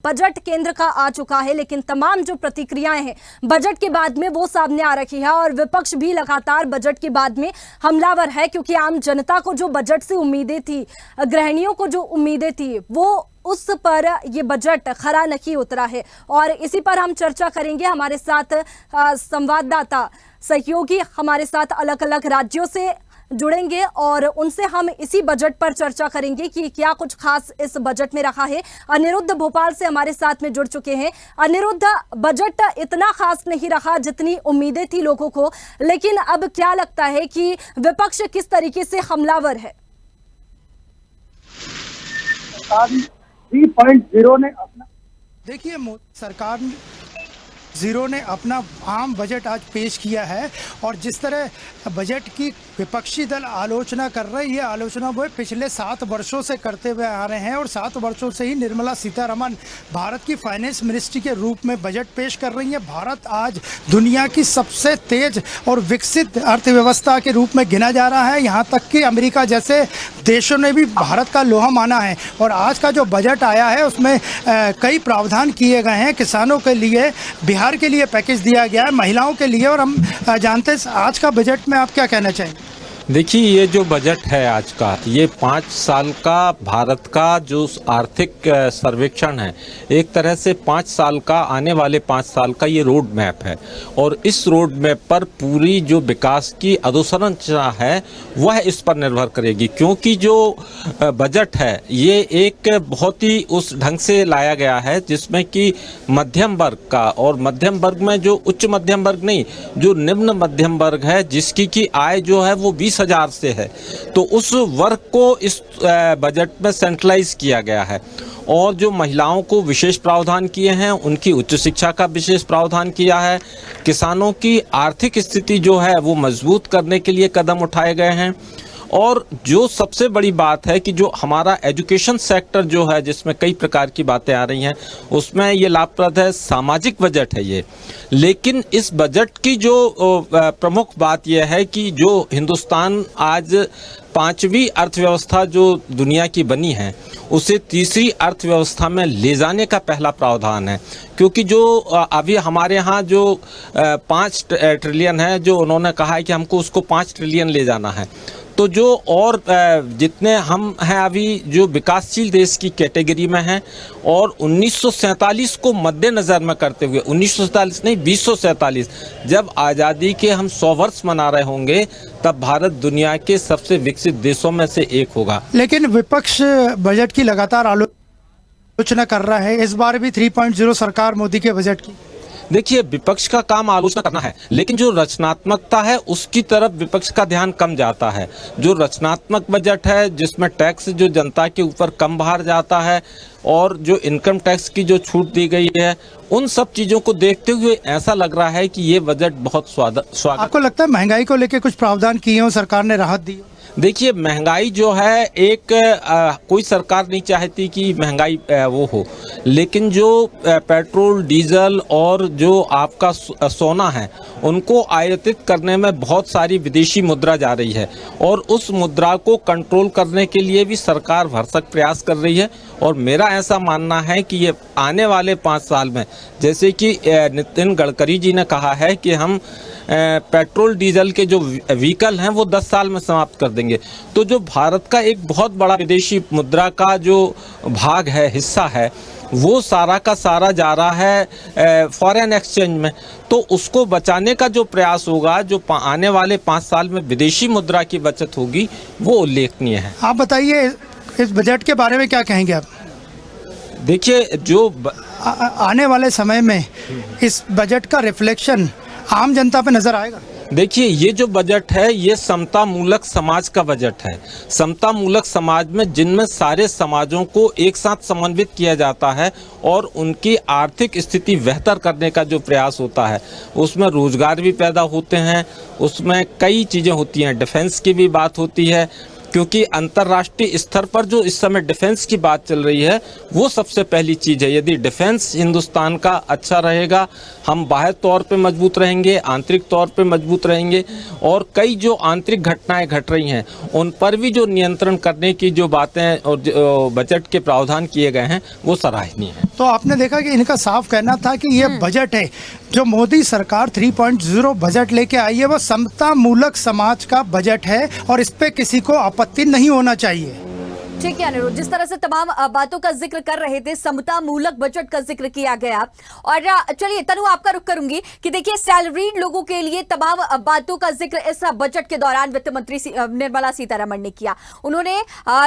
Budget केंद्र का आ चुका है, लेकिन तमाम जो प्रतिक्रियाएं हैं बजट के बाद में वो सामने आ रही है और विपक्ष भी लगातार बजट के बाद में हमलावर है, क्योंकि आम जनता को जो बजट से उम्मीदें थी, गृहिणियों को जो उम्मीदें थी, वो उस पर ये बजट खरा नहीं उतरा है। और इसी पर हम चर्चा करेंगे। हमारे साथ संवाददाता सहयोगी हमारे साथ अलग अलग राज्यों से जुड़ेंगे और उनसे हम इसी बजट पर चर्चा करेंगे कि क्या कुछ खास इस बजट में रखा है। अनिरुद्ध भोपाल से हमारे साथ में जुड़ चुके हैं। अनिरुद्ध, बजट इतना खास नहीं रहा जितनी उम्मीदें थी लोगों को, लेकिन अब क्या लगता है कि विपक्ष किस तरीके से हमलावर है? 3.0 ने अपना देखिए, सरकार जीरो ने अपना आम बजट आज पेश किया है और जिस तरह बजट की विपक्षी दल आलोचना कर रही है, आलोचना वो पिछले 7 वर्षों से करते हुए आ रहे हैं और 7 वर्षों से ही निर्मला सीतारमण भारत की फाइनेंस मिनिस्ट्री के रूप में बजट पेश कर रही है। भारत आज दुनिया की सबसे तेज और विकसित अर्थव्यवस्था के रूप में गिना जा रहा है। यहाँ तक कि अमेरिका जैसे देशों ने भी भारत का लोहा माना है और आज का जो बजट आया है उसमें कई प्रावधान किए गए हैं। किसानों के लिए, बिहार के लिए पैकेज दिया गया है, महिलाओं के लिए। और हम जानते हैं आज का बजट में आप क्या कहना चाहेंगे? देखिए, ये जो बजट है आज का, ये 5 साल का भारत का जो आर्थिक सर्वेक्षण है, एक तरह से 5 साल का, आने वाले 5 साल का ये रोड मैप है। और इस रोड मैप पर पूरी जो विकास की अधोसंरचना है वह इस पर निर्भर करेगी, क्योंकि जो बजट है ये एक बहुत ही उस ढंग से लाया गया है जिसमें कि मध्यम वर्ग का, और मध्यम वर्ग में जो उच्च मध्यम वर्ग नहीं, जो निम्न मध्यम वर्ग है, जिसकी की आय जो है वो 20,000 से है, तो उस वर्ग को इस बजट में सेंट्रलाइज किया गया है। और जो महिलाओं को विशेष प्रावधान किए हैं, उनकी उच्च शिक्षा का विशेष प्रावधान किया है। किसानों की आर्थिक स्थिति जो है वो मजबूत करने के लिए कदम उठाए गए हैं। और जो सबसे बड़ी बात है कि जो हमारा एजुकेशन सेक्टर जो है, जिसमें कई प्रकार की बातें आ रही हैं, उसमें ये लाभप्रद है, सामाजिक बजट है ये। लेकिन इस बजट की जो प्रमुख बात यह है कि जो हिंदुस्तान आज 5वीं अर्थव्यवस्था जो दुनिया की बनी है, उसे तीसरी अर्थव्यवस्था में ले जाने का पहला प्रावधान है। क्योंकि जो अभी हमारे यहाँ जो 5 ट्रिलियन है, जो उन्होंने कहा है कि हमको उसको 5 ट्रिलियन ले जाना है, तो जो और जितने हम हैं अभी जो विकासशील देश की कैटेगरी में हैं, और 1947 को मद्देनज़र में करते हुए, 1947 नहीं 2047, जब आज़ादी के हम 100 वर्ष मना रहे होंगे, तब भारत दुनिया के सबसे विकसित देशों में से एक होगा। लेकिन विपक्ष बजट की लगातार आलोचना कर रहा है। इस बार भी 3.0 सरकार मोदी के बजट की। देखिए, विपक्ष का काम आलोचना करना है, लेकिन जो रचनात्मकता है उसकी तरफ विपक्ष का ध्यान कम जाता है। जो रचनात्मक बजट है, जिसमें टैक्स जो जनता के ऊपर कम बाहर जाता है और जो इनकम टैक्स की जो छूट दी गई है, उन सब चीज़ों को देखते हुए ऐसा लग रहा है कि ये बजट बहुत स्वागत। आपको लगता है महंगाई को लेकर कुछ प्रावधान किए हो, सरकार ने राहत दी? देखिए, महंगाई जो है एक कोई सरकार नहीं चाहती कि महंगाई वो हो, लेकिन जो पेट्रोल, डीजल और जो आपका सोना है, उनको आयातित करने में बहुत सारी विदेशी मुद्रा जा रही है और उस मुद्रा को कंट्रोल करने के लिए भी सरकार भरसक प्रयास कर रही है। और मेरा ऐसा मानना है कि ये आने वाले 5 साल में, जैसे कि नितिन गडकरी जी ने कहा है कि हम पेट्रोल डीजल के जो व्हीकल हैं वो 10 साल में समाप्त कर देंगे, तो जो भारत का एक बहुत बड़ा विदेशी मुद्रा का जो भाग है, हिस्सा है, वो सारा का सारा जा रहा है फॉरेन एक्सचेंज में। तो उसको बचाने का जो प्रयास होगा, जो आने वाले 5 साल में विदेशी मुद्रा की बचत होगी, वो उल्लेखनीय है। आप बताइए, इस बजट के बारे में क्या कहेंगे आप? देखिए, जो आने वाले समय में इस बजट का रिफ्लेक्शन आम जनता पे नजर आएगा? देखिए, ये जो बजट है ये समता मूलक समाज का बजट है। समता मूलक समाज में जिनमें सारे समाजों को एक साथ समन्वित किया जाता है और उनकी आर्थिक स्थिति बेहतर करने का जो प्रयास होता है, उसमें रोजगार भी पैदा होते हैं, उसमें कई चीज़ें होती हैं, डिफेंस की भी बात होती है, क्योंकि अंतर्राष्ट्रीय स्तर पर जो इस समय डिफेंस की बात चल रही है वो सबसे पहली चीज है। यदि डिफेंस हिंदुस्तान का अच्छा रहेगा, हम बाह्य तौर पे मजबूत रहेंगे, आंतरिक तौर पे मजबूत रहेंगे, और कई जो आंतरिक घटनाएं घट रही हैं उन पर भी जो नियंत्रण करने की जो बातें और बजट के प्रावधान किए गए हैं वो सराहनीय है। तो आपने देखा कि इनका साफ कहना था कि ये बजट है जो मोदी सरकार 3.0 बजट लेके आई है, वो समता मूलक समाज का बजट है और इस पे किसी को आपत्ति नहीं होना चाहिए। ठीक है अनिरुद्ध, जिस तरह से तमाम बातों का जिक्र कर रहे थे, समता मूलक बजट का जिक्र किया गया। और चलिए तनु, आपका रुख करूंगी कि देखिए सैलरीड लोगों के लिए तमाम बातों का जिक्र इस बजट के दौरान वित्त मंत्री निर्मला सीतारमण ने किया। उन्होंने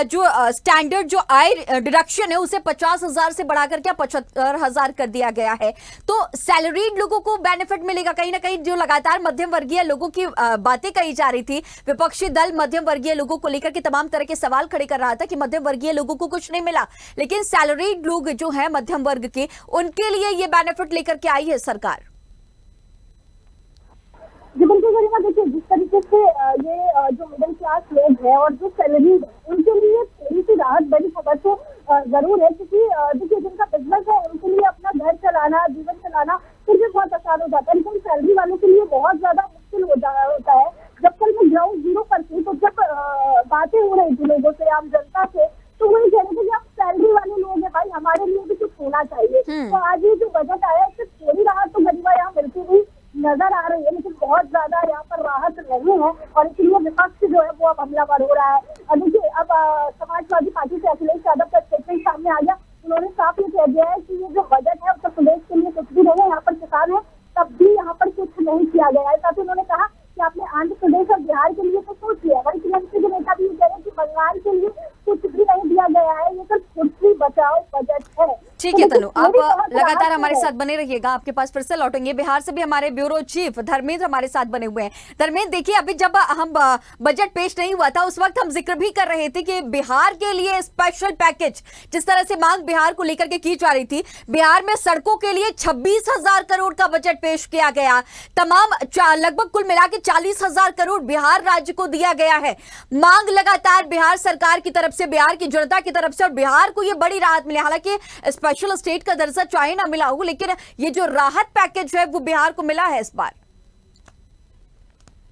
जो स्टैंडर्ड जो आय डिडक्शन है उसे 50,000 से बढ़ाकर क्या 75,000 कर दिया गया है। तो सैलरीड लोगों को बेनिफिट मिलेगा। कहीं ना कहीं जो लगातार मध्यम वर्गीय लोगों की बातें कही जा रही थी, विपक्षी दल मध्यम वर्गीय लोगों को लेकर के तमाम तरह के सवाल खड़े कर रहा था कि मध्यम वर्गीय लोगों को कुछ नहीं मिला, लेकिन सैलरीड लोग जो है मध्यम वर्ग के, उनके लिए ये बेनिफिट लेकर के आई है सरकार। जी बिल्कुल गरिमा, देखिए जिस तरीके से ये जो मिडिल क्लास लोग हैं और जो सैलरी उनके लिए थोड़ी सी राहत बड़ी खबर तो जरूर है, क्योंकि देखिए जिनका बिजनेस है उनके लिए अपना घर चलाना, जीवन चलाना फिर भी बहुत आसान हो जाता है, लेकिन सैलरी वालों के लिए बहुत ज्यादा मुश्किल होता है। जब कल मैं ग्राउंड जीरो पर थी तो जब बातें हो रही थी लोगों से, आम जनता से, तो वही कह रहे थे कि आप सैलरी वाले लोग हैं भाई, हमारे लिए भी कुछ होना चाहिए। तो आज ये जो बजट आया इससे थोड़ी राहत तो गरिमा यहाँ मिलती हुई नजर आ रही है, लेकिन बहुत ज्यादा यहाँ पर राहत नहीं है और इसलिए विपक्ष जो है वो अब हमलावर हो रहा है। और देखिए अब समाजवादी पार्टी से अखिलेश यादव का स्टेटमेंट सामने आ गया। उन्होंने साफ ये कह दिया है कि ये जो बजट है उत्तर प्रदेश के लिए कुछ भी नहीं है, यहाँ पर किसान है तब भी यहाँ पर कुछ नहीं किया गया है। साथ ही उन्होंने कहा कि आपने आंध्र प्रदेश और बिहार के लिए तो सोच लिया, वही टीएमसी के नेता भी ये कह रहे हैं कि बंगाल के लिए कुछ भी नहीं दिया गया है, ये सिर्फ कुर्सी बचाओ बजट है। ठीक है तनु, आप लगातार हमारे साथ बने रहिएगा, आपके पास फिर से लौटेंगे। बिहार से भी हमारे ब्यूरो चीफ धर्मेंद्र हमारे साथ बने हुए हैं। धर्मेंद्र, देखिए अभी जब हम बजट पेश नहीं हुआ था उस वक्त हम जिक्र भी कर रहे थे कि बिहार के लिए स्पेशल पैकेज, जिस तरह से मांग बिहार को लेकर के की जा रही थी, बिहार में सड़कों के लिए 26,000 करोड़ का बजट पेश किया गया। तमाम लगभग कुल मिला के 40,000 करोड़ बिहार राज्य को दिया गया है। मांग लगातार बिहार सरकार की तरफ से, बिहार की जनता की तरफ से, और बिहार को यह बड़ी राहत मिली। हालांकि स्पेशल स्टेट का दर्जा चाहे ना मिला हो, लेकिन ये जो राहत पैकेज है वो बिहार को मिला है इस बार।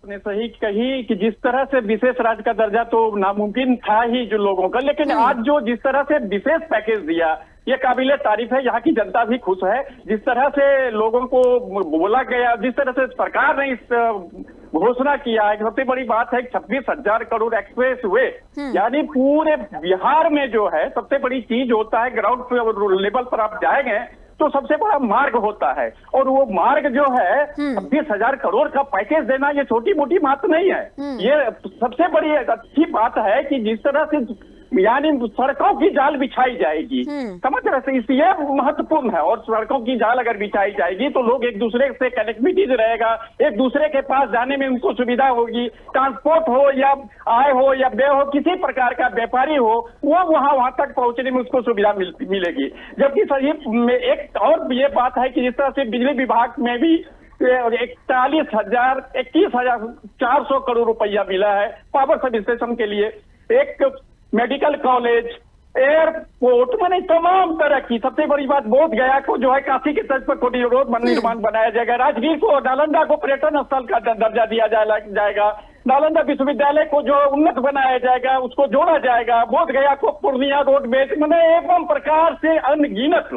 ने सही कही कि जिस तरह से विशेष राज्य का दर्जा तो नामुमकिन था ही जो लोगों का, लेकिन आज जो जिस तरह से विशेष पैकेज दिया ये काबिले तारीफ है। यहाँ की जनता भी खुश है। जिस तरह से लोगों को बोला गया, जिस तरह से सरकार ने इस घोषणा किया है, सबसे बड़ी बात है 26,000 करोड़ एक्सप्रेस हुए, यानी पूरे बिहार में जो है सबसे बड़ी चीज होता है ग्राउंड लेवल पर आप जाएंगे तो सबसे बड़ा मार्ग होता है, और वो मार्ग जो है 26,000 करोड़ का पैकेज देना ये छोटी मोटी बात नहीं है। ये सबसे बड़ी अच्छी बात है कि जिस तरह से यानी सड़कों की जाल बिछाई जाएगी, समझ रहे, इसलिए महत्वपूर्ण है। और सड़कों की जाल अगर बिछाई जाएगी तो लोग एक दूसरे से कनेक्टिविटी रहेगा, एक दूसरे के पास जाने में उनको सुविधा होगी। ट्रांसपोर्ट हो या आय हो या व्यय हो, किसी प्रकार का व्यापारी हो, वो वहां तक पहुंचने में उसको सुविधा मिलेगी। जबकि सही में एक और ये बात है कि जिस तरह से बिजली विभाग में भी 21,400 करोड़ रुपया मिला है पावर सब स्टेशन के लिए, एक मेडिकल कॉलेज, एयरपोर्ट, माने तमाम तरह की। सबसे बड़ी बात बोध गया को जो है काशी के तर्ज पर कोटी रोड निर्माण बनाया जाएगा। राजगीर को, नालंदा को पर्यटन स्थल का दर्जा दिया जाएगा। नालंदा विश्वविद्यालय को जो उन्नत बनाया जाएगा उसको जोड़ा जाएगा। बोध गया को पूर्णिया रोड बेच, मैंने एवं प्रकार से अनगिनत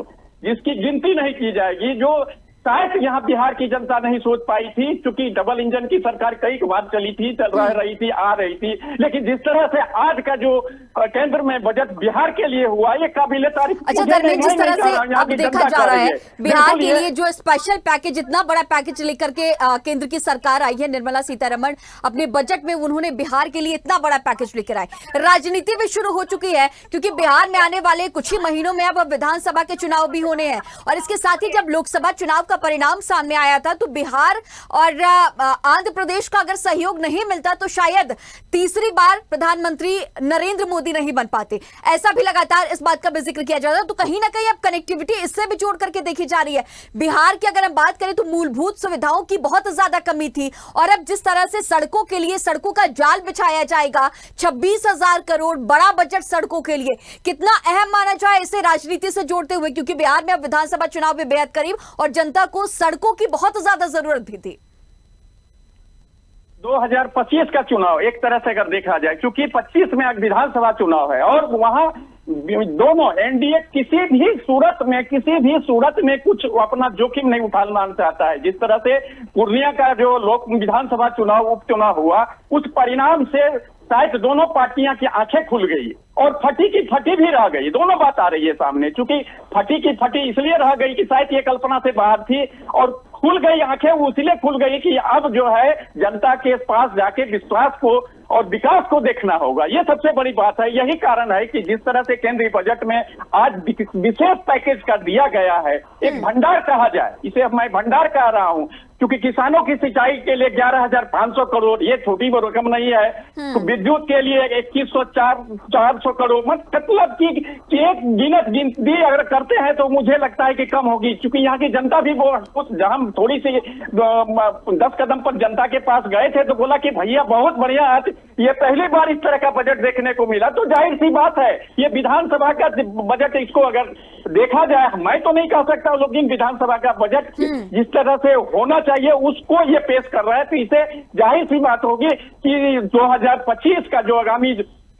जिसकी गिनती नहीं की जाएगी, जो शायद यहाँ बिहार की जनता नहीं सोच पाई थी, क्योंकि डबल इंजन की सरकार कई बार चली थी, रही थी, आ रही थी। लेकिन जिस तरह से आज का जो केंद्र में बजट बिहार के लिए हुआ, ये काबिले तारीफ। अच्छा धर्मेंद्र, जिस तरह से अब देखा जा रहा है बिहार के लिए जो स्पेशल पैकेज, इतना बड़ा पैकेज लेकर के केंद्र की सरकार आई है, निर्मला सीतारमण अपने बजट में उन्होंने बिहार के लिए इतना बड़ा पैकेज लेकर आए। राजनीति भी शुरू हो चुकी है, क्योंकि बिहार में आने वाले कुछ ही महीनों में अब विधानसभा के चुनाव भी होने हैं, और इसके साथ ही जब लोकसभा चुनाव का परिणाम सामने आया था, तो बिहार और आंध्र प्रदेश का अगर सहयोग नहीं मिलता तो शायद तीसरी बार प्रधानमंत्री नरेंद्र मोदी नहीं बन पाते। ऐसा भी लगातार इस बात का भी जिक्र किया जाता है। तो कहीं ना कहीं अब कनेक्टिविटी इससे भी जोड़ करके देखी जा रही है। बिहार की अगर हम बात करें तो मूलभूत सुविधाओं की बहुत ज्यादा कमी थी, और अब जिस तरह से सड़कों के लिए सड़कों का जाल बिछाया जाएगा, 26,000 करोड़ बड़ा बजट सड़कों के लिए, कितना अहम माना जाए इसे राजनीति से जोड़ते हुए, क्योंकि बिहार में अब विधानसभा चुनाव भी बेहद करीब और जनता को सड़कों की बहुत ज्यादा जरूरत भी थी। 2025 का चुनाव एक तरह से अगर देखा जाए, क्योंकि 25 में विधानसभा चुनाव है और वहां दोनों एनडीए किसी भी सूरत में कुछ अपना जोखिम नहीं उठाना चाहता है। जिस तरह से पूर्णिया का जो लोक विधानसभा चुनाव उपचुनाव हुआ, उस परिणाम से शायद दोनों पार्टियां की आंखें खुल गई और फटी की फटी भी रह गई। दोनों बात आ रही है सामने, क्योंकि फटी की फटी इसलिए रह गई कि शायद ये कल्पना से बाहर थी, और खुल गई आंखें इसलिए खुल गई कि अब जो है जनता के पास जाके विश्वास को और विकास को देखना होगा। ये सबसे बड़ी बात है। यही कारण है कि जिस तरह से केंद्रीय बजट में आज विशेष पैकेज कर दिया गया है, एक भंडार कहा जाए, इसे मैं भंडार कह रहा हूं, क्योंकि किसानों की सिंचाई के लिए 11,500 करोड़, ये छोटी रकम नहीं है। तो विद्युत के लिए 21,400 करोड़, मतलब कि एक गिनती अगर करते हैं तो मुझे लगता है कि कम होगी, क्योंकि यहाँ की जनता भी वो हम थोड़ी सी 10 कदम पर जनता के पास गए थे तो बोला कि भैया बहुत बढ़िया, आज ये पहली बार इस तरह का बजट देखने को मिला। तो जाहिर सी बात है ये विधानसभा का बजट, इसको अगर देखा जाए, मैं तो नहीं कह सकता, लेकिन विधानसभा का बजट जिस तरह से होना चाहिए उसको ये पेश कर रहा है, तो इसे जाहिर सी बात होगी कि 2025 का जो आगामी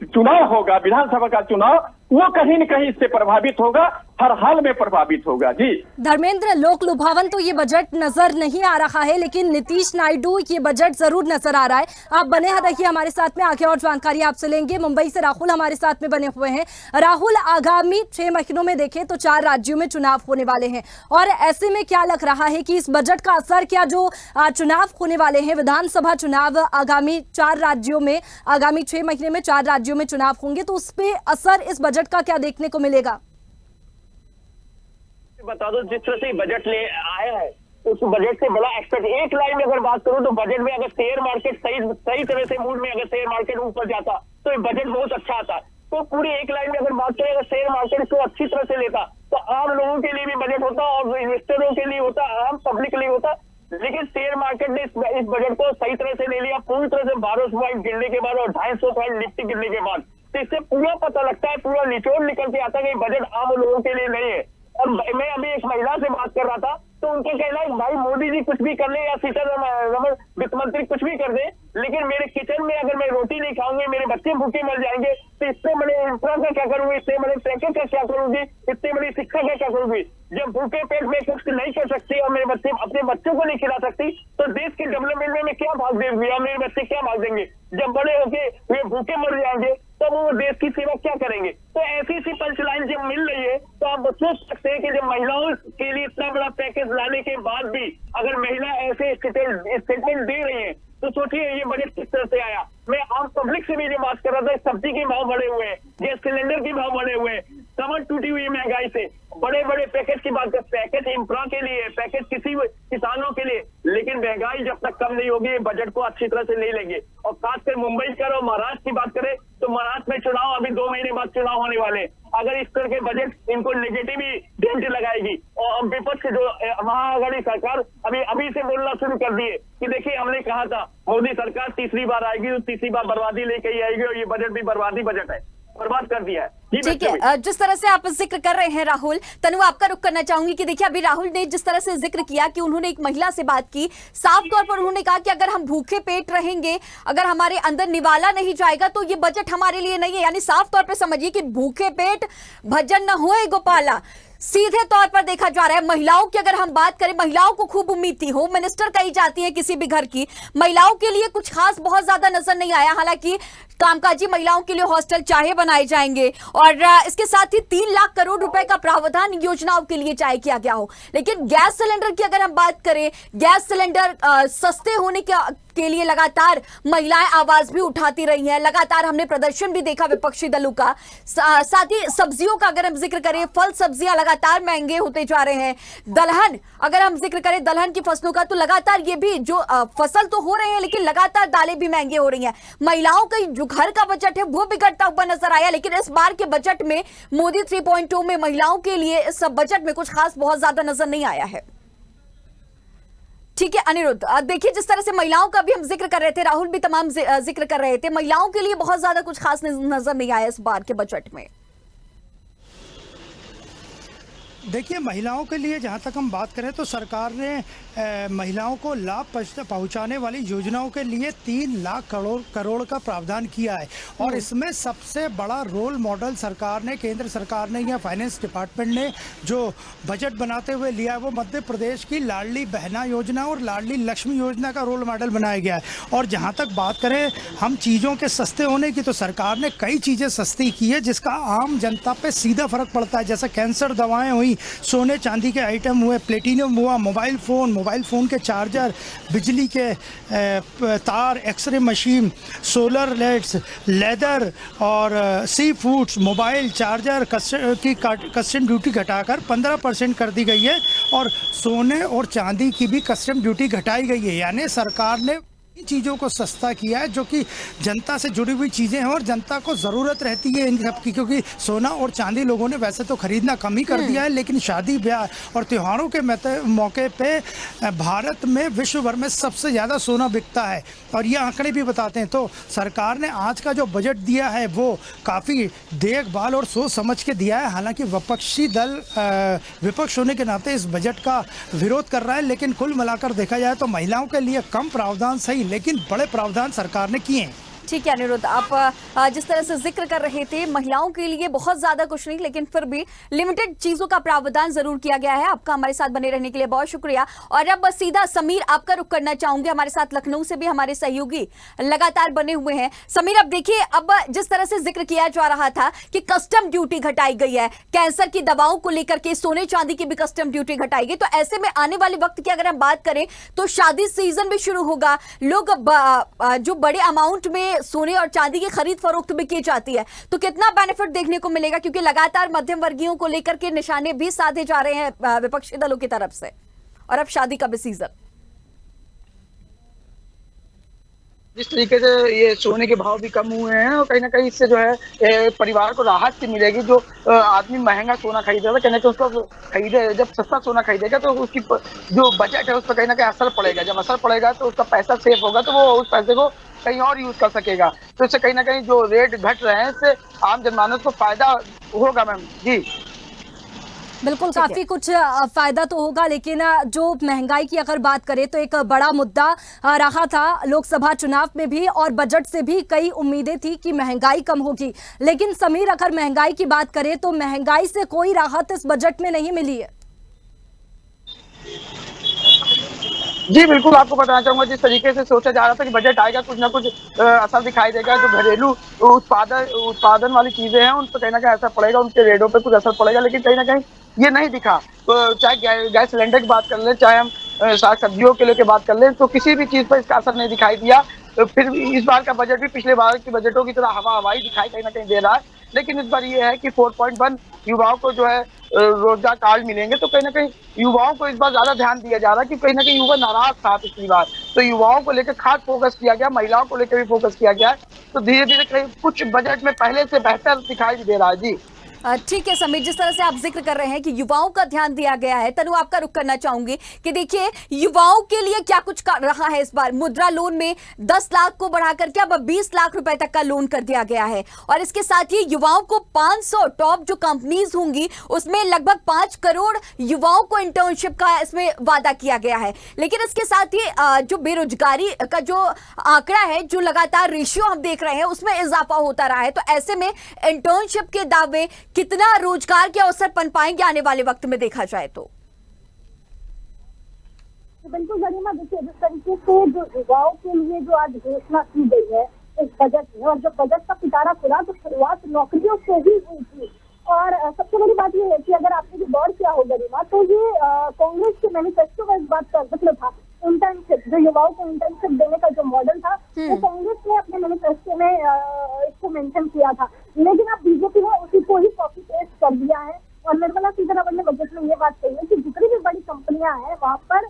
चुनाव होगा, विधानसभा का चुनाव, वो कहीं न कहीं इससे प्रभावित होगा, हर हाल में प्रभावित होगा। जी धर्मेंद्र, लोक लुभावन तो ये बजट नजर नहीं आ रहा है, लेकिन नीतीश नायडू ये बजट जरूर नजर आ रहा है। आप बने रहिए हमारे साथ में, आगे और जानकारी आपसे लेंगे। मुंबई से राहुल हमारे साथ में बने हुए हैं। राहुल, आगामी 6 महीनों में देखें तो 4 राज्यों में चुनाव होने वाले हैं, और ऐसे में क्या लग रहा है कि इस बजट का असर, क्या जो चुनाव होने वाले हैं, विधानसभा चुनाव आगामी 4 राज्यों में, आगामी 6 महीने में 4 राज्यों में चुनाव होंगे, तो उस पर असर इस बजट का क्या देखने को मिलेगा? बता दो, जिस तरह से बजट ले आया है उस बजट से बड़ा एक्सपेक्ट, एक लाइन में अगर बात करूं तो बजट में अगर शेयर मार्केट सही तरह से मूड में अगर शेयर मार्केट ऊपर जाता तो ये बजट बहुत अच्छा आता। तो पूरी एक लाइन में अगर बात करें, अगर शेयर मार्केट इसको अच्छी तरह से लेता तो आम लोगों के लिए भी बजट होता और इन्वेस्टरों के लिए होता, आम पब्लिक के लिए होता। लेकिन शेयर मार्केट ने इस बजट को सही तरह से ले लिया, पूरी तरह से 1200 पॉइंट गिरने के बाद और 250 पॉइंट निफ्टी गिरने के बाद, तो इससे पूरा पता लगता है, पूरा निचोड़ निकल के आता है कि बजट आम लोगों के लिए नहीं है। और मैं अभी एक महिला से बात कर रहा था तो उनका कहना है भाई मोदी जी कुछ भी कर ले या सीतारमण वित्त मंत्री कुछ भी कर दे, लेकिन मेरे किचन में अगर मैं रोटी नहीं खाऊंगी, मेरे बच्चे भूखे मर जाएंगे, तो इससे बड़े इंफ्रा का क्या करूंगी, इससे बड़े पैकेज का क्या करूंगी, इससे बड़ी शिक्षा का क्या करूंगी। जब भूखे पेट में कुछ नहीं कर सकती और मेरे बच्चे अपने बच्चों को नहीं खिला सकती तो देश के डेवलपमेंट में मैं क्या भाग देंगे या मेरे बच्चे क्या भाग देंगे। जब बड़े होके वे भूखे मर जाएंगे तो वो देश की सेवा क्या करेंगे। तो ऐसी सी पंचलाइन जब मिल रही है तो आप सोच सकते हैं कि जब महिलाओं के लिए इतना बड़ा पैकेज लाने के बाद भी अगर महिला ऐसे स्टेटमेंट दे रही है तो सोचिए ये बजट किस तरह से आया। मैं आम पब्लिक से भी जो बात कर रहा था, सब्जी के भाव बढ़े हुए हैं, गैस सिलेंडर के भाव बढ़े हुए हैं, कमर टूटी हुई महंगाई से, बड़े बड़े पैकेज की बात कर, पैकेज इंफ्रा के लिए, पैकेज किसी किसानों के लिए, लेकिन महंगाई जब तक कम नहीं होगी बजट को अच्छी तरह से नहीं लेंगे। और खासकर मुंबई कर और महाराष्ट्र की बात करें तो महाराष्ट्र में चुनाव अभी 2 महीने बाद चुनाव होने वाले, अगर इस तरह के बजट इनको नेगेटिव ही डेंट लगाएगी। और विपक्ष जो महाअघाड़ी सरकार अभी से बोलना शुरू कर दिए कि देखिए हमने कहा था मोदी सरकार तीसरी बार आएगी तो तीसरी बार बर्बादी लेके ही आएगी, और ये बजट भी बर्बादी बजट है, बर्बाद कर दिया है। ठीक है, जिस तरह से आप जिक्र कर रहे हैं राहुल, तनु आपका रुख करना चाहूंगी कि देखिए अभी राहुल ने जिस तरह से जिक्र किया कि उन्होंने एक महिला से बात की, साफ तौर पर उन्होंने कहा कि अगर हम भूखे पेट रहेंगे, अगर हमारे अंदर निवाला नहीं जाएगा तो ये बजट हमारे लिए नहीं है। यानी साफ तौर पर समझिए कि भूखे पेट भजन न होए गोपाला, सीधे तौर पर देखा जा रहा है। महिलाओं की अगर हम बात करें, महिलाओं को खूब उम्मीद थी, होम मिनिस्टर कही जाती है किसी भी घर की, महिलाओं के लिए कुछ खास बहुत ज्यादा नजर नहीं आया। हालांकि कामकाजी महिलाओं के लिए हॉस्टल चाहे बनाए जाएंगे और इसके साथ ही 3 लाख करोड़ रुपए का प्रावधान योजनाओं के लिए चाहे किया गया हो। लेकिन गैस सिलेंडर की अगर हम बात करें, गैस सिलेंडर सस्ते होने के लिए लगातार महिलाएं आवाज भी उठाती रही हैं, लगातार हमने प्रदर्शन भी देखा विपक्षी दलों का। साथ ही सब्जियों का अगर हम जिक्र करें, फल सब्जियां लगातार महंगे होते जा रहे हैं। दलहन अगर हम जिक्र करें दलहन की फसलों का, तो लगातार ये भी जो फसल तो हो रहे हैं लेकिन लगातार दालें भी महंगी हो रही हैं। महिलाओं का जो घर का बजट है वो बिगड़ता हुआ नजर आया। लेकिन इस बार के बजट में मोदी 3.0 में महिलाओं के लिए इस बजट में कुछ खास बहुत ज्यादा नजर नहीं आया है। ठीक है अनिरुद्ध, देखिए जिस तरह से महिलाओं का भी हम जिक्र कर रहे थे, राहुल भी तमाम जिक्र कर रहे थे, महिलाओं के लिए बहुत ज्यादा कुछ खास नजर नहीं आया इस बार के बजट में। देखिए, महिलाओं के लिए जहाँ तक हम बात करें तो सरकार ने महिलाओं को लाभ पहुँचाने वाली योजनाओं के लिए 3 लाख करोड़ का प्रावधान किया है। और इसमें सबसे बड़ा रोल मॉडल सरकार ने, केंद्र सरकार ने या फाइनेंस डिपार्टमेंट ने जो बजट बनाते हुए लिया है वो मध्य प्रदेश की लाडली बहना योजना और लाडली लक्ष्मी योजना का रोल मॉडल बनाया गया है। और जहाँ तक बात करें हम चीज़ों के सस्ते होने की, तो सरकार ने कई चीज़ें सस्ती की है जिसका आम जनता पे सीधा फर्क पड़ता है। जैसे कैंसर दवाएं हुई, सोने चांदी के आइटम हुए, प्लेटिनियम हुआ, मोबाइल फ़ोन के चार्जर, बिजली के तार, x ray machine, solar lights, leather और सी फूड्स, मोबाइल चार्जर की कस्टम ड्यूटी घटाकर 15% कर दी गई है। और सोने और चांदी की भी कस्टम ड्यूटी घटाई गई है। यानी सरकार ने इन चीज़ों को सस्ता किया है जो कि जनता से जुड़ी हुई चीज़ें हैं और जनता को ज़रूरत रहती है इन सब की, क्योंकि सोना और चांदी लोगों ने वैसे तो खरीदना कम ही कर दिया है, लेकिन शादी ब्याह और त्योहारों के मौके पे भारत में विश्व भर में सबसे ज़्यादा सोना बिकता है। और ये आंकड़े भी बताते हैं। तो सरकार ने आज का जो बजट दिया है वो काफ़ी देखभाल और सोच समझ के दिया है। हालांकि विपक्षी दल विपक्ष होने के नाते इस बजट का विरोध कर रहा है, लेकिन कुल मिलाकर देखा जाए तो महिलाओं के लिए कम प्रावधान सही, लेकिन बड़े प्रावधान सरकार ने किए हैं। ठीक है अनिरुद्ध, आप जिस तरह से जिक्र कर रहे थे महिलाओं के लिए बहुत ज्यादा कुछ नहीं, लेकिन फिर भी लिमिटेड चीजों का प्रावधान जरूर किया गया है। आपका हमारे साथ बने रहने के लिए बहुत शुक्रिया। और अब सीधा समीर आपका रुख करना चाहूंगे, हमारे साथ लखनऊ से भी हमारे सहयोगी लगातार बने हुए हैं। समीर, अब देखिए, अब जिस तरह से जिक्र किया जा रहा था कि कस्टम ड्यूटी घटाई गई है, कैंसर की दवाओं को लेकर के सोने चांदी की भी कस्टम ड्यूटी घटाई गई, तो ऐसे में आने वाले वक्त की अगर हम बात करें तो शादी सीजन भी शुरू होगा। लोग जो बड़े अमाउंट में सोने और चांदी की खरीद फरोख्त भी की जाती है, तो कितना बेनिफिट देखने को मिलेगा? क्योंकि लगातार मध्यम वर्गीयों को लेकर के निशाने भी साधे जा रहे हैं विपक्षी दलों की तरफ से, और अब शादी का भी सीजन। जिस तरीके से ये सोने के भाव भी कम हुए हैं और कहीं ना कहीं इससे जो है परिवार को राहत भी मिलेगी। जो आदमी महंगा सोना खरीद रहा था, कहीं ना कहीं उसको खरीदे, जब सस्ता सोना खरीदेगा तो उसकी जो बजट है उस पर कहीं ना कहीं असर पड़ेगा। जब असर पड़ेगा तो उसका पैसा सेफ होगा, तो वो उस पैसे को कहीं और यूज कर सकेगा। तो इससे कहीं ना कहीं जो रेट घट रहे हैं इससे आम जनमानस को फायदा होगा। मैम जी बिल्कुल, काफी कुछ फायदा तो होगा, लेकिन जो महंगाई की अगर बात करें तो एक बड़ा मुद्दा रहा था लोकसभा चुनाव में भी, और बजट से भी कई उम्मीदें थी कि महंगाई कम होगी। लेकिन समीर, अगर महंगाई की बात करें तो महंगाई से कोई राहत इस बजट में नहीं मिली है। जी बिल्कुल, आपको बताना चाहूंगा जिस तरीके से सोचा जा रहा था कि बजट आएगा कुछ ना कुछ असर दिखाई देगा। जो घरेलू उत्पादन वाली चीजें हैं उन पर कहीं ना कहीं असर पड़ेगा, उनके रेटों पे कुछ असर पड़ेगा, लेकिन कहीं ना कहीं ये नहीं दिखा। तो चाहे गैस सिलेंडर की बात कर लें, चाहे हम साग सब्जियों के लेके बात कर लें, तो किसी भी चीज पर इसका असर नहीं दिखाई दिया। तो फिर इस बार का बजट भी पिछले बार के बजटों की तरह हवाई दिखाई कहीं ना कहीं दे रहा है। लेकिन इस बार ये है कि 4.1 युवाओं को जो है रोजगार कार्ड मिलेंगे, तो कहीं ना कहीं युवाओं को इस बार ज्यादा ध्यान दिया जा रहा है कि कहीं ना कहीं युवा नाराज था पिछली बार, तो युवाओं को लेकर खास फोकस किया गया, महिलाओं को लेकर भी फोकस किया गया। तो धीरे धीरे कहीं कुछ बजट में पहले से बेहतर दिखाई दे रहा है। जी ठीक है समीर, जिस तरह से आप जिक्र कर रहे हैं कि युवाओं का ध्यान दिया गया है, तनु आपका रुख करना चाहूंगी कि देखिए युवाओं के लिए क्या कुछ रहा है इस बार। मुद्रा लोन में 10 लाख को बढ़ाकर के अब 20 लाख रुपए तक का लोन कर दिया गया है, और इसके साथ ही युवाओं को 500 टॉप जो कंपनीज होंगी उसमें लगभग 5 करोड़ युवाओं को इंटर्नशिप का इसमें वादा किया गया है। लेकिन इसके साथ ही जो बेरोजगारी का जो आंकड़ा है, जो लगातार रेशियो हम देख रहे हैं, उसमें इजाफा होता रहा है। तो ऐसे में इंटर्नशिप के दावे कितना रोजगार के अवसर बन पाएंगे आने वाले वक्त में देखा जाए तो? बिल्कुल गरिमा, देखिए जिस तरीके से जो युवाओं के लिए जो आज घोषणा की गई है इस बजट में। और जब बजट का पिटारा खुला तो शुरुआत नौकरियों से ही हुई थी। और सबसे बड़ी बात ये है कि अगर आपने जो गौर किया हो गरिमा, तो ये कांग्रेस के मैनिफेस्टो में इस बात का जिक्र था। इंटर्नशिप, जो युवाओं को इंटर्नशिप देने का जो मॉडल था, वो कांग्रेस ने अपने मैनिफेस्टो में इसको मेंशन किया था। लेकिन अब बीजेपी ने उसी को ही कॉपी पेस्ट कर दिया है। और निर्मला सीतारमण ने बजट में ये बात कही है कि जितनी भी बड़ी कंपनियां हैं वहाँ पर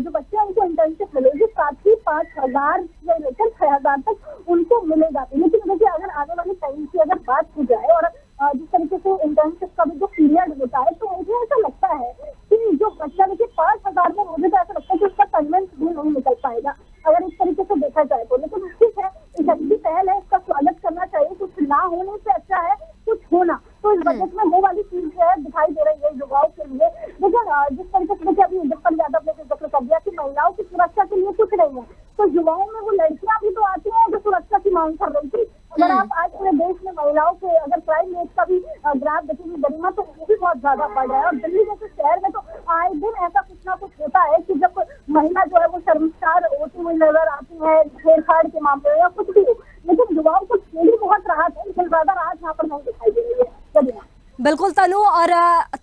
जो बच्चे उनको इंटर्नशिप मिलेगी, साथ ही 5,000 से लेकर 6,000 तक उनको मिलेगा। लेकिन देखिए, अगर आने वाले टाइम की अगर बात की जाए और जिस तरीके से इंटर्नशिप का भी जो पीरियड होता है, तो मुझे ऐसा लगता है कि जो बच्चा देखिए 5,000 में, मुझे तो ऐसा लगता है कि उसका कन्वेंस भी नहीं निकल पाएगा अगर इस तरीके से देखा जाए तो। लेकिन ठीक है, एक अच्छी पहल है, इसका स्वागत करना चाहिए। कुछ ना होने से अच्छा है कुछ होना। तो इस बजट में वो वाली चीज जो है दिखाई दे रही है युवाओं के लिए। लेकिन जिस तरीके से देखिए, अभी जसपाल यादव ने जिक्र कर दिया कि महिलाओं की सुरक्षा के लिए कुछ नहीं है, तो युवाओं में वो लड़कियां भी तो आती हैं जो सुरक्षा की मांग कर रही थी। अगर आप आज पूरे देश में महिलाओं के अगर क्राइम रेट का भी ग्राफ देखेंगे गरिमा, तो वो भी बहुत ज्यादा बढ़ रहा है। और दिल्ली जैसे शहर में तो आए दिन ऐसा कुछ ना कुछ होता है कि जब महिला जो है वो शर्मसार होती हुई नजर आती है छेड़छाड़ के मामले या कुछ भी। लेकिन युवाओं को थोड़ी बहुत राहत है, लेकिन ज्यादा राहत यहाँ पर नहीं दिखाई दे रही है गरिमा। बिल्कुल तनु, और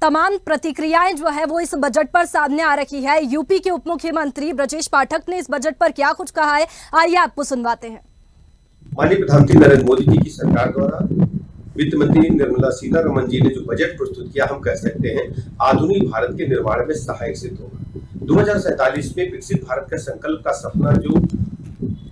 तमाम प्रतिक्रियाएं जो है वो इस बजट पर सामने आ रही है। यूपी के उप मुख्यमंत्री ब्रजेश पाठक ने इस बजट पर क्या कुछ कहा है, आइए आपको सुनवाते हैं। माननीय प्रधानमंत्री नरेंद्र मोदी जी की सरकार द्वारा वित्त मंत्री निर्मला सीतारमण जी ने जो बजट प्रस्तुत किया, हम कह सकते हैं आधुनिक भारत के निर्माण में सहायक सिद्ध होगा। 2047 में विकसित भारत का संकल्प का सपना जो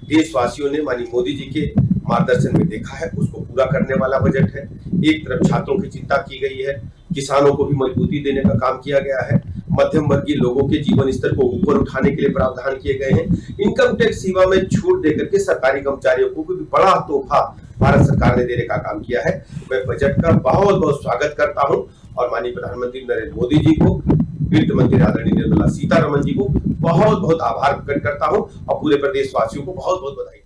देशवासियों ने माननीय मोदी जी के मार्गदर्शन में देखा है, उसको पूरा करने वाला बजट है। एक तरफ छात्रों की चिंता की गई है, किसानों को भी मजबूती देने का काम किया गया है, मध्यम वर्गीय लोगों के जीवन स्तर को ऊपर उठाने के लिए प्रावधान किए गए हैं, इनकम टैक्स सेवा में छूट देकर के सरकारी कर्मचारियों को भी बड़ा तोहफा भारत सरकार ने देने का काम किया है। मैं बजट का बहुत बहुत स्वागत करता हूं और माननीय प्रधानमंत्री नरेंद्र मोदी जी को, वित्त मंत्री आदरणीय निर्मला सीतारमण जी को बहुत बहुत आभार प्रकट करता हूं और पूरे प्रदेशवासियों को बहुत बहुत बधाई।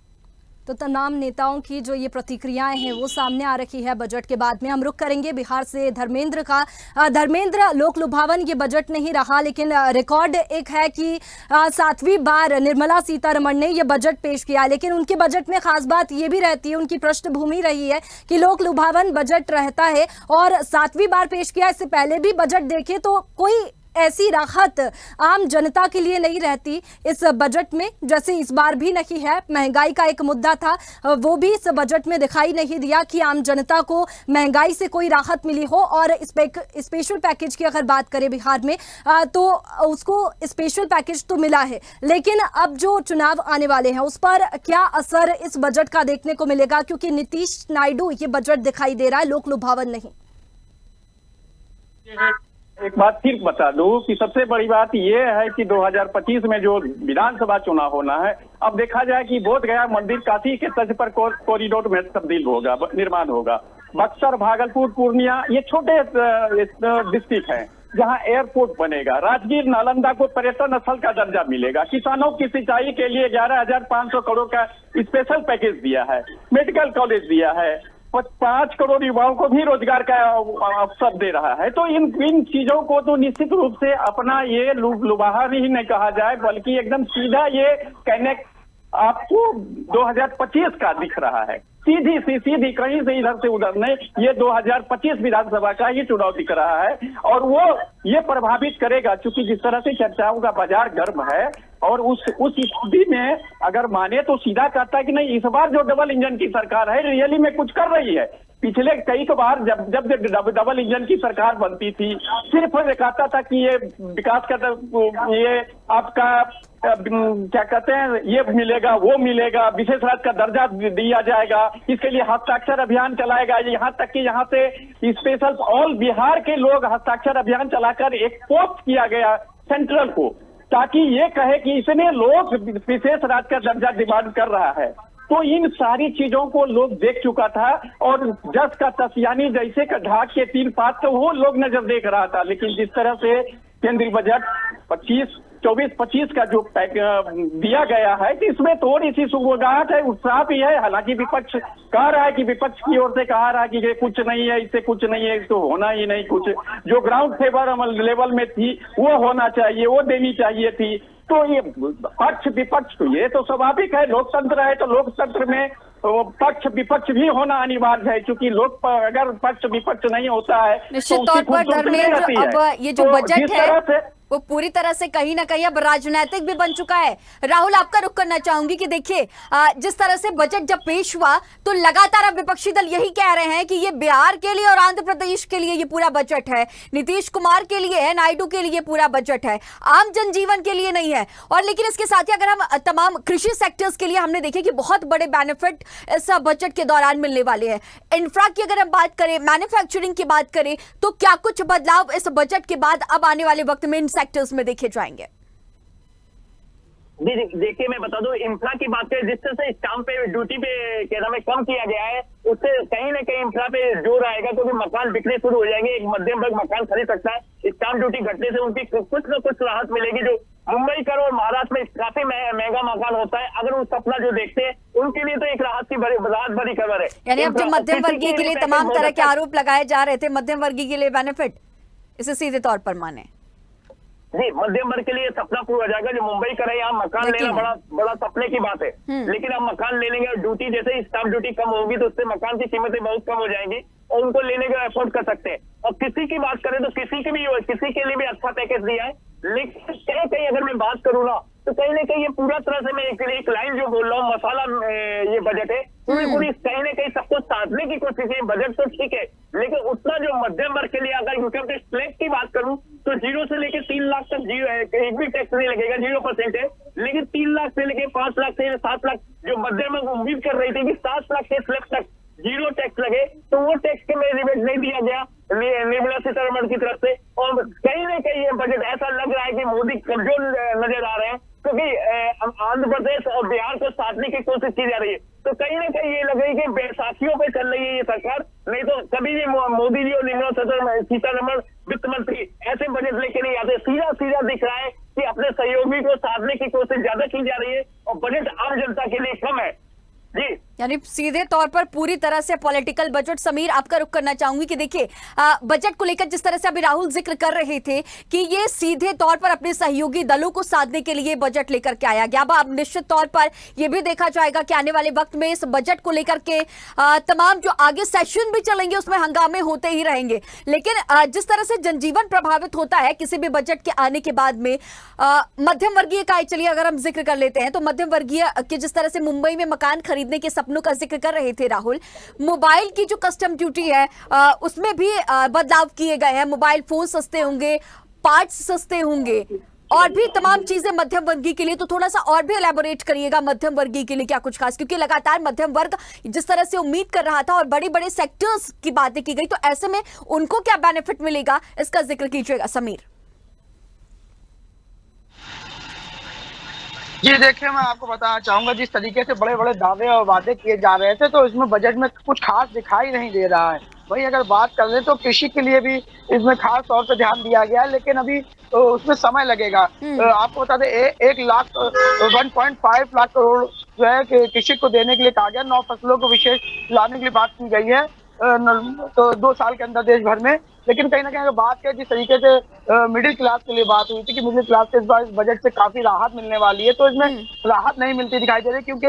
तो तमाम नेताओं की जो ये प्रतिक्रियाएं हैं वो सामने आ रही है बजट के बाद में। हम रुख करेंगे बिहार से धर्मेंद्र का। धर्मेंद्र, लोक लुभावन ये बजट नहीं रहा, लेकिन रिकॉर्ड एक है कि 7वीं बार निर्मला सीतारमण ने ये बजट पेश किया। लेकिन उनके बजट में खास बात ये भी रहती है, उनकी पृष्ठभूमि रही है कि लोक लुभावन बजट रहता है और 7वीं बार पेश किया। इससे पहले भी बजट देखे तो कोई ऐसी राहत आम जनता के लिए नहीं रहती इस बजट में, जैसे इस बार भी नहीं है। महंगाई का एक मुद्दा था, वो भी इस बजट में दिखाई नहीं दिया कि आम जनता को महंगाई से कोई राहत मिली हो। और स्पेशल पैकेज की अगर बात करें बिहार में, तो उसको स्पेशल पैकेज तो मिला है, लेकिन अब जो चुनाव आने वाले हैं उस पर क्या असर इस बजट का देखने को मिलेगा, क्योंकि नीतीश नायडू ये बजट दिखाई दे रहा है, लोक लुभावन नहीं। एक बात फिर बता दूं कि सबसे बड़ी बात यह है कि 2025 में जो विधानसभा चुनाव होना है, अब देखा जाए कि बोध गया मंदिर काशी के तर्ज पर कॉरिडोर में तब्दील होगा, निर्माण होगा। बक्सर, भागलपुर, पूर्णिया ये छोटे डिस्ट्रिक्ट हैं जहां एयरपोर्ट बनेगा। राजगीर, नालंदा को पर्यटन स्थल का दर्जा मिलेगा। किसानों की सिंचाई के लिए 11,500 करोड़ का स्पेशल पैकेज दिया है। मेडिकल कॉलेज दिया है। 5 करोड़ युवाओं को भी रोजगार का अवसर दे रहा है। तो इन चीजों को तो निश्चित रूप से अपना ये लुभावन ही नहीं कहा जाए, बल्कि एकदम सीधा ये कहने आपको 2025 का दिख रहा है। सीधी कहीं से इधर से उधर नहीं, ये 2025 विधानसभा का ही चुनाव दिख रहा है। और वो ये प्रभावित करेगा, क्योंकि जिस तरह से चर्चाओं का बाजार गर्म है और उस स्थिति में अगर माने तो सीधा कहता है कि नहीं, इस बार जो डबल इंजन की सरकार है रियली में कुछ कर रही है। पिछले कई बार जब डबल इंजन की सरकार बनती थी, सिर्फ कहता था कि ये विकास का, ये आपका क्या कहते हैं, ये मिलेगा वो मिलेगा, विशेष राज्य का दर्जा दिया जाएगा, इसके लिए हस्ताक्षर अभियान चलाएगा। यहाँ तक कि यहाँ से स्पेशल ऑल बिहार के लोग हस्ताक्षर अभियान चलाकर एक पोस्ट किया गया सेंट्रल को, ताकि ये कहे कि इतने लोग विशेष राज्य का दर्जा डिमांड कर रहा है। तो इन सारी चीजों को लोग देख चुका था और जस का तस यानी जैसे का ढाक के 3 पात तो वो लोग नजर देख रहा था। लेकिन जिस तरह से केंद्रीय बजट 24-25 का जो दिया गया है, कि इसमें थोड़ी सी सुगबुगाहट है, उत्साह भी है। हालांकि विपक्ष कह रहा है कि विपक्ष की ओर से कहा रहा है कि ये कुछ नहीं है, इससे कुछ नहीं है, इसको होना ही नहीं कुछ। जो ग्राउंड लेवल में थी वो होना चाहिए, वो देनी चाहिए थी। तो ये पक्ष विपक्ष तो ये तो स्वाभाविक है, लोकतंत्र है, तो लोकतंत्र में पक्ष विपक्ष भी होना अनिवार्य है, क्योंकि लोग अगर पक्ष विपक्ष नहीं होता है निश्चित तो तौर उसकी पर खूबसूरती नहीं धर्मेंद्र, रहती है। अब ये जो तो बजट जिस है तरह से वो पूरी तरह से कहीं ना कहीं अब राजनीतिक भी बन चुका है। राहुल, आपका रुख करना चाहूंगी कि देखिए जिस तरह से बजट जब पेश हुआ तो लगातार अब विपक्षी दल यही कह रहे हैं कि ये बिहार के लिए और आंध्र प्रदेश के लिए ये पूरा बजट है, नीतीश कुमार के लिए है, नायडू के लिए पूरा बजट है, आम जनजीवन के लिए नहीं है। और लेकिन इसके साथ ही अगर हम तमाम कृषि सेक्टर्स के लिए हमने देखे कि बहुत बड़े बेनिफिट इस बजट के दौरान मिलने वाले हैं। इंफ्रा की अगर हम बात करें, मैन्युफैक्चरिंग की बात करें, तो क्या कुछ बदलाव इस बजट के बाद अब आने वाले वक्त में इन सेक्टर्स में देखे जाएंगे? देखिए मैं बता दूं, इंफ्रा की बात करें, जिस तरह से स्टाम्प पे ड्यूटी पे क्या नाम है कम किया गया है, उससे कहीं ना कहीं इंफ्रा पे जोर आएगा, क्योंकि मकान बिकने शुरू हो जाएंगे, एक मध्यम वर्ग मकान खरीद सकता है। स्टाम्प ड्यूटी घटने से उनकी कुछ न कुछ राहत मिलेगी। जो मुंबई कर और महाराष्ट्र में काफी महंगा मकान होता है, अगर उस सपना जो देखते हैं उनके लिए तो एक राहत बड़ी खबर है। यानी अब जो मध्यम वर्गीय के लिए तमाम तरह के आरोप लगाए जा रहे थे, मध्यम वर्गीय के लिए बेनिफिट, इसे सीधे तौर पर माने जी, मध्यम वर्ग के लिए सपना पूरा हो जाएगा। जो मुंबई करे यहाँ मकान लेना बड़ा सपने की बात है, लेकिन अब मकान ले लेंगे और ड्यूटी जैसे ही स्टाम्प ड्यूटी कम होगी तो उससे मकान की कीमतें बहुत कम हो जाएंगी और उनको लेने का एफोर्ड कर सकते हैं। और किसी की बात करें तो किसी के लिए भी अच्छा पैकेज दिया है, लेकिन कहीं अगर मैं बात करूँ ना तो कहीं ना कहीं ये पूरा तरह से मैं एक लाइन जो बोल रहा हूँ, मसाला ये बजट है, पूरी कहीं ना कहीं सबको साधने की कोशिश है। बजट तो ठीक है, लेकिन उतना जो मध्यम वर्ग के लिए अगर इनकम टैक्स स्लैब की बात करूं तो 0 से लेकर 3 लाख तक एक भी टैक्स नहीं लगेगा, 0% है। लेकिन 3 लाख से लेकर 5 लाख से 7 लाख जो मध्यम वर्ग उम्मीद कर रही थी कि 7 लाख से स्लैब तक 0 टैक्स लगे, तो वो टैक्स के में रिबेट नहीं दिया गया निर्मला सीतारमण की तरफ से। और कहीं ना कहीं ये बजट ऐसा लग रहा है कि मोदी कमजोर नजर आ रहे हैं, क्योंकि आंध्र प्रदेश और बिहार को साधने की कोशिश की जा रही है। तो कहीं ना कहीं ये लग रही है कि बैसाखियों पे चल रही है ये सरकार, नहीं तो कभी भी मोदी जी और निर्मला सीतारमण वित्त मंत्री ऐसे बजट लेके नहीं आते। सीधा दिख रहा है कि अपने सहयोगी को साधने की कोशिश ज्यादा की जा रही है और बजट आम जनता के लिए कम है जी। यानी सीधे तौर पर पूरी तरह से पॉलिटिकल बजट। समीर, आपका रुख करना चाहूंगी कि देखिए बजट को लेकर जिस तरह से अभी राहुल जिक्र कर रहे थे कि ये सीधे तौर पर अपने सहयोगी दलों को साधने के लिए बजट लेकर के आया गया। अब निश्चित तौर पर यह भी देखा जाएगा कि आने वाले वक्त में इस बजट को लेकर के तमाम जो आगे सेशन भी चलेंगे उसमें हंगामे होते ही रहेंगे। लेकिन जिस तरह से जनजीवन प्रभावित होता है किसी भी बजट के आने के बाद में, मध्यम वर्गीय का चलिए अगर हम जिक्र कर लेते हैं तो मध्यम वर्गीय के जिस तरह से मुंबई में मकान खरीदने के सपनों का जिक्र कर रहे थे राहुल, मोबाइल की जो कस्टम ड्यूटी है उसमें भी बदलाव किए गए हैं। मोबाइल फोन सस्ते होंगे, पार्ट्स सस्ते होंगे और भी तमाम चीजें मध्यम वर्गीय के लिए। तो थोड़ा सा और भी एलैबोरेट करिएगा मध्यम वर्गीय के लिए क्या कुछ खास, क्योंकि लगातार मध्यम वर्ग जिस तरह से उम्मीद कर रहा था और बड़े बड़े सेक्टर्स की बातें की गई, तो ऐसे में उनको क्या बेनिफिट मिलेगा, इसका जिक्र कीजिएगा समीर। जी देखिए, मैं आपको बताना चाहूंगा, जिस तरीके से बड़े बड़े दावे और वादे किए जा रहे थे तो इसमें बजट में कुछ खास दिखाई नहीं दे रहा है। वही अगर बात कर ले तो कृषि के लिए भी इसमें खास तौर पे ध्यान दिया गया है, लेकिन अभी तो उसमें समय लगेगा। आपको बता दें 1.5 लाख करोड़ जो है कृषि को देने के लिए कहा गया। 9 फसलों को विशेष लाने के लिए बात की गई है तो 2 साल के अंदर देश भर में। लेकिन कहीं ना कहीं अगर बात करें जिस तरीके से मिडिल क्लास के लिए बात हुई थी कि मिडिल क्लास के इस बार इस बजट से काफी राहत मिलने वाली है, तो इसमें राहत नहीं मिलती दिखाई दे रही, क्योंकि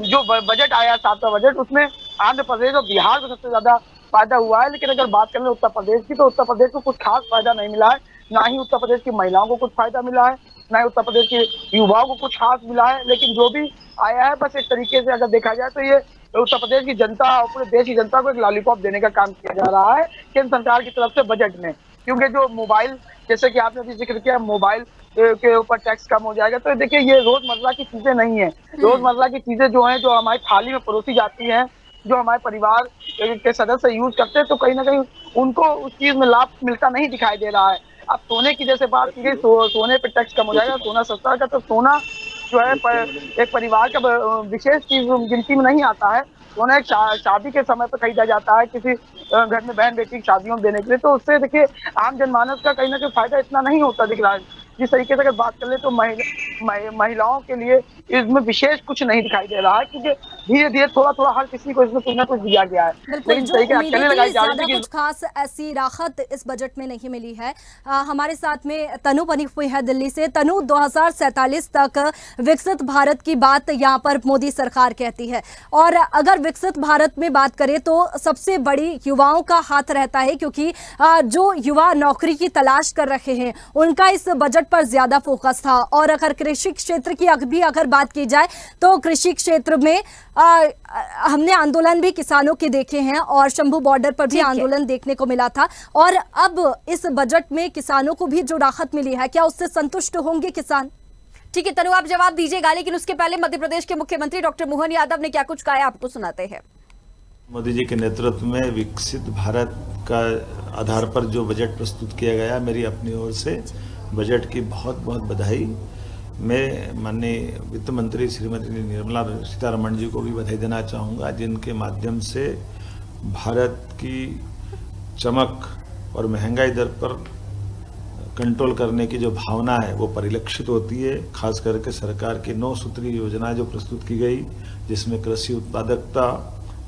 जो बजट आया 7वां बजट उसमें आंध्र प्रदेश और बिहार को सबसे ज्यादा फायदा हुआ है। लेकिन अगर बात करें उत्तर प्रदेश की तो उत्तर प्रदेश को कुछ खास फायदा नहीं मिला है, ना ही उत्तर प्रदेश की महिलाओं को कुछ फायदा मिला है, ना ही उत्तर प्रदेश के युवाओं को कुछ खास मिला है। लेकिन जो भी आया है बस एक तरीके से अगर देखा जाए तो ये उत्तर प्रदेश की जनता और पूरे देश की जनता को एक लॉलीपॉप देने का काम किया जा रहा है केंद्र सरकार की तरफ से बजट में। क्योंकि जो मोबाइल, जैसे कि आपने भी जिक्र किया, मोबाइल के ऊपर टैक्स कम हो जाएगा, तो देखिए ये रोजमर्रा की चीजें नहीं है। रोजमर्रा की चीजें जो हैं, जो हमारी थाली में परोसी जाती हैं, जो हमारे परिवार के सदस्य यूज करते हैं, तो कहीं ना कहीं उनको उस चीज में लाभ मिलता नहीं दिखाई दे रहा है। अब सोने की जैसे बात की गई, सोने पे टैक्स कम हो जाएगा, सोना सस्ता होगा, तो सोना जो है एक परिवार का विशेष चीज गिनती में नहीं आता है। सोना एक शादी के समय पर खरीदा जाता है किसी घर में बहन बेटी की शादियों में देने के लिए, तो उससे देखिए आम जनमानस का कहीं ना कहीं फायदा इतना नहीं होता दिख रहा है। जिस तरीके से अगर बात कर ले तो महिलाओं के लिए इसमें विशेष कुछ नहीं दिखाई दे रहा है, क्योंकि धीरे धीरे थोड़ा थोड़ा हर किसी को इसमें कुछ ना कुछ दिया गया है। बिल्कुल, लेकिन जो तरीके उम्मीदें अटकलें थी लगाई जा रही ज्यादा थी कुछ खास ऐसी राहत इस बजट में नहीं मिली है। हमारे साथ में तनु बनी हुई है दिल्ली से। तनु, 2047 तक विकसित भारत की बात यहाँ पर मोदी सरकार कहती है, और अगर विकसित भारत में बात करें तो सबसे बड़ी युवाओं का हाथ रहता है, क्योंकि जो युवा नौकरी की तलाश कर रहे हैं उनका इस बजट पर ज्यादा फोकस था। और अगर कृषि क्षेत्र की भी अगर बात की जाए तो कृषि क्षेत्र में हमने आंदोलन भी किसानों के देखे हैं और शंभू बॉर्डर पर भी आंदोलन देखने को मिला था। और अब इस बजट में किसानों को भी जो राहत मिली है, क्या उससे संतुष्ट होंगे किसान? ठीक है तनु, आप जवाब दीजिएगा, लेकिन उसके पहले मध्य प्रदेश के मुख्यमंत्री डॉक्टर मोहन यादव ने क्या कुछ कहा है आपको सुनाते हैं। मोदी जी के नेतृत्व में विकसित भारत का आधार पर जो बजट प्रस्तुत किया गया, मेरी अपनी ओर से बजट की बहुत बहुत बधाई। मैं माननीय वित्त मंत्री श्रीमती निर्मला सीतारमण जी को भी बधाई देना चाहूँगा, जिनके माध्यम से भारत की चमक और महंगाई दर पर कंट्रोल करने की जो भावना है वो परिलक्षित होती है। खास करके सरकार की 9 सूत्रीय योजना जो प्रस्तुत की गई, जिसमें कृषि उत्पादकता,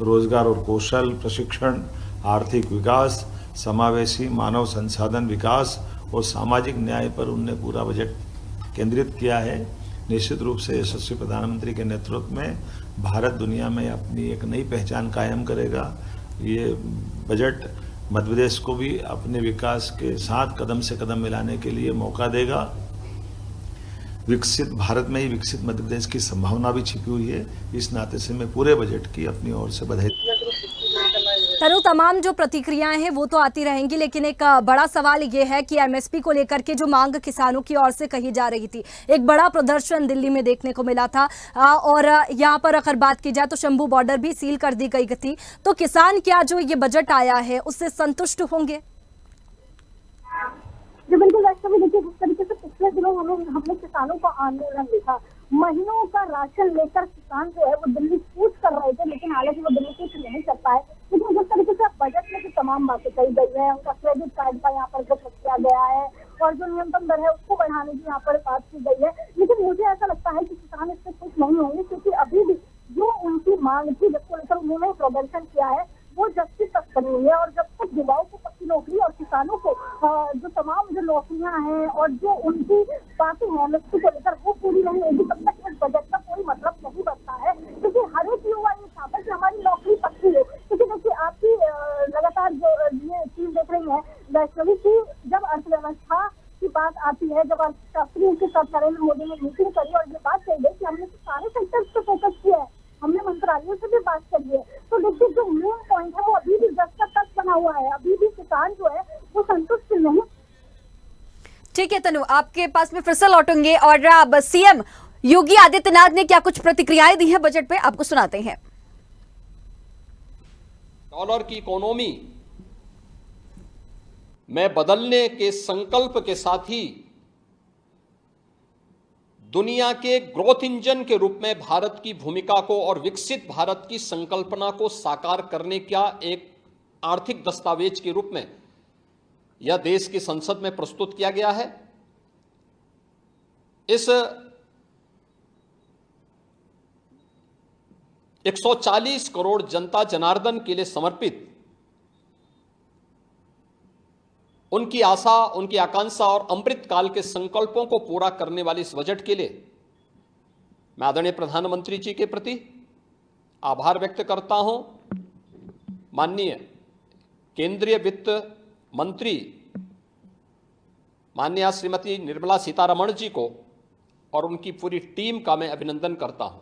रोजगार और कौशल प्रशिक्षण, आर्थिक विकास, समावेशी मानव संसाधन विकास और सामाजिक न्याय पर उनने पूरा बजट केंद्रित किया है। निश्चित रूप से यशस्वी प्रधानमंत्री के नेतृत्व में भारत दुनिया में अपनी एक नई पहचान कायम करेगा। ये बजट मध्य प्रदेश को भी अपने विकास के साथ कदम से कदम मिलाने के लिए मौका देगा। विकसित भारत में ही विकसित मध्य प्रदेश की संभावना भी छिपी हुई है। इस नाते से मैं पूरे बजट की अपनी ओर से बधाई। तनु, तमाम जो प्रतिक्रियाएं हैं वो तो आती रहेंगी, लेकिन एक बड़ा सवाल ये है कि एमएसपी को लेकर के जो मांग किसानों की ओर से कही जा रही थी, एक बड़ा प्रदर्शन दिल्ली में देखने को मिला था, और यहाँ पर अगर बात की जाए तो शंभू बॉर्डर भी सील कर दी गई थी। तो किसान क्या जो ये बजट आया है उससे संतुष्ट होंगे? जी बिल्कुल वैसे देखिए, जिस तरीके से पिछले दिनों हमने किसानों का आंदोलन देखा, महीनों का राशन लेकर किसान जो है वो दिल्ली कूच कर रहे थे, लेकिन हालांकि वो दिल्ली कूच नहीं कर पाए। लेकिन जिस तरीके से बजट में जो तमाम बातें कही गई है, उनका क्रेडिट कार्ड का यहाँ पर जिक्र किया गया है और जो न्यूनतम दर है उसको बढ़ाने की यहाँ पर बात की गई है, लेकिन मुझे ऐसा लगता है कि किसान इससे खुश नहीं होंगे, क्योंकि अभी भी जो उनकी मांग थी जिसको लेकर उन्होंने प्रदर्शन किया है वो जब तक बनी है। और जब तक युवाओं को पक्की नौकरी और किसानों को जो तमाम जो नौकरियां हैं और जो उनकी बातें हैं एमएसपी को लेकर वो पूरी नहीं होगी, तब तक इस बजट का कोई मतलब नहीं बनता है। क्योंकि हर एक युवा ये चाहता है कि हमारी नौकरी पक्की हो। क्योंकि देखिए, आपकी लगातार जो ये चीज देख रही है वैष्णवी की, जब अर्थव्यवस्था की बात आती है, जब अर्थशास्त्रियों के साथ नरेंद्र मोदी ने मीटिंग करी और ये बात कही गई कि हमने सारे सेक्टर्स पे फोकस किया है, हमने मंत्रालयों से भी बात करी है, तो देखिए जो मेन पॉइंट है वो अभी भी दस्तक तक बना हुआ है। अभी भी किसान जो है वो संतुष्ट नहीं। ठीक है तनु, आपके पास में फिर से लौटेंगे और अब सीएम योगी आदित्यनाथ ने क्या कुछ प्रतिक्रियाएं दी हैं बजट पे, आपको सुनाते हैं। डॉलर की इकोनॉमी में बदलने के संकल्प के साथ ही दुनिया के ग्रोथ इंजन के रूप में भारत की भूमिका को और विकसित भारत की संकल्पना को साकार करने का एक आर्थिक दस्तावेज के रूप में यह देश की संसद में प्रस्तुत किया गया है। इस 140 करोड़ जनता जनार्दन के लिए समर्पित उनकी आशा, उनकी आकांक्षा और अमृत काल के संकल्पों को पूरा करने वाले इस बजट के लिए मैं आदरणीय प्रधानमंत्री जी के प्रति आभार व्यक्त करता हूं। माननीय केंद्रीय वित्त मंत्री माननीय श्रीमती निर्मला सीतारमण जी को और उनकी पूरी टीम का मैं अभिनंदन करता हूं।